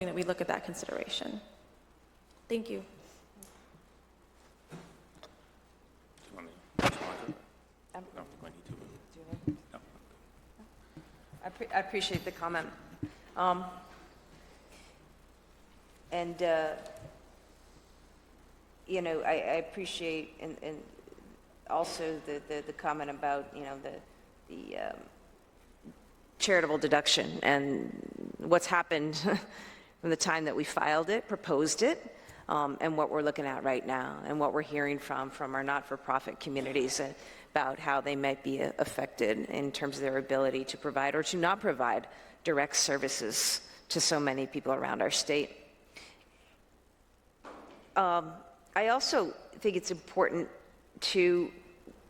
that we look at that consideration. Thank you. I appreciate the comment. You know, I appreciate and also the comment about, you know, the charitable deduction and what's happened from the time that we filed it, proposed it, and what we're looking at right now, and what we're hearing from our not-for-profit communities about how they might be affected in terms of their ability to provide or to not provide direct services to so many people around our state. I also think it's important to,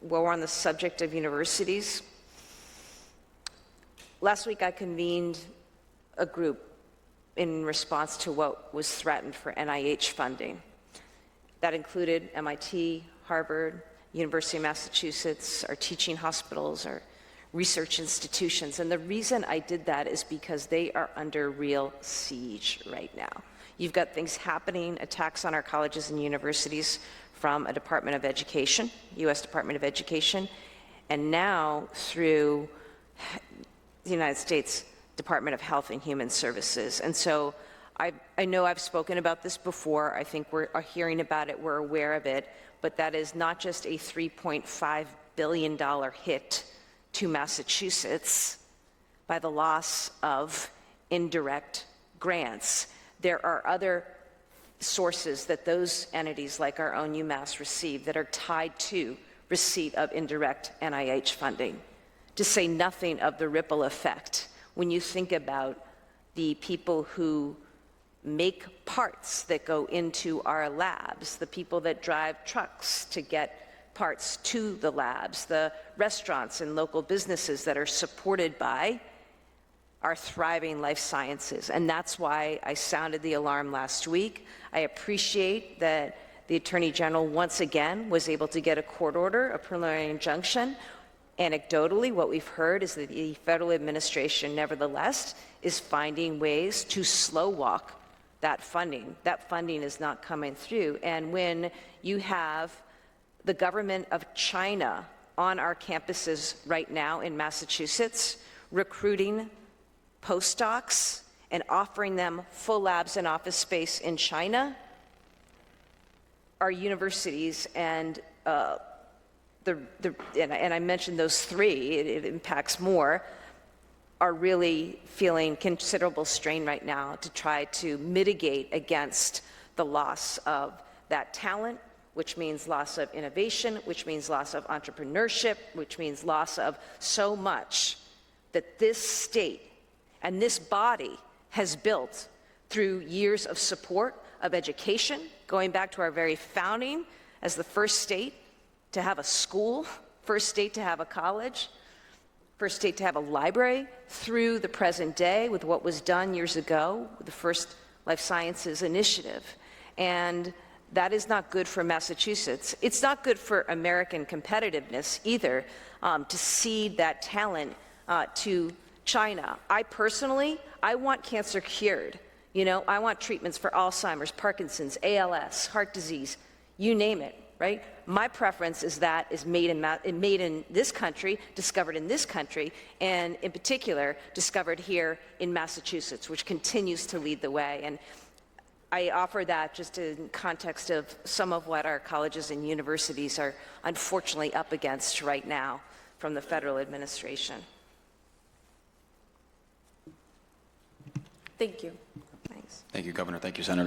while we're on the subject of universities, last week I convened a group in response to what was threatened for NIH funding. That included MIT, Harvard, University of Massachusetts, our teaching hospitals, our research institutions. And the reason I did that is because they are under real siege right now. You've got things happening, attacks on our colleges and universities from a Department of Education, U.S. Department of Education, and now through the United States Department of Health and Human Services. And so I know I've spoken about this before. I think we're hearing about it, we're aware of it, but that is not just a $3.5 billion hit to Massachusetts by the loss of indirect grants. There are other sources that those entities like our own UMass receive that are tied to receipt of indirect NIH funding, to say nothing of the ripple effect when you think about the people who make parts that go into our labs, the people that drive trucks to get parts to the labs, the restaurants and local businesses that are supported by our thriving life sciences. And that's why I sounded the alarm last week. I appreciate that the Attorney General once again was able to get a court order, a preliminary injunction. Anecdotally, what we've heard is that the federal administration, nevertheless, is finding ways to slow walk that funding. That funding is not coming through. And when you have the government of China on our campuses right now in Massachusetts, recruiting postdocs and offering them full labs and office space in China, our universities and and I mentioned those three, it impacts more, are really feeling considerable strain right now to try to mitigate against the loss of that talent, which means loss of innovation, which means loss of entrepreneurship, which means loss of so much that this state and this body has built through years of support of education, going back to our very founding as the first state to have a school, first state to have a college, first state to have a library, through the present day with what was done years ago, with the first life sciences initiative. And that is not good for Massachusetts. It's not good for American competitiveness either, to cede that talent to China. I personally, I want cancer cured. You know, I want treatments for Alzheimer's, Parkinson's, ALS, heart disease, you name it, right? My preference is that is made in this country, discovered in this country, and in particular, discovered here in Massachusetts, which continues to lead the way. And I offer that just in context of some of what our colleges and universities are unfortunately up against right now from the federal administration. Thank you. Thanks. Thank you, Governor. Thank you, Senator.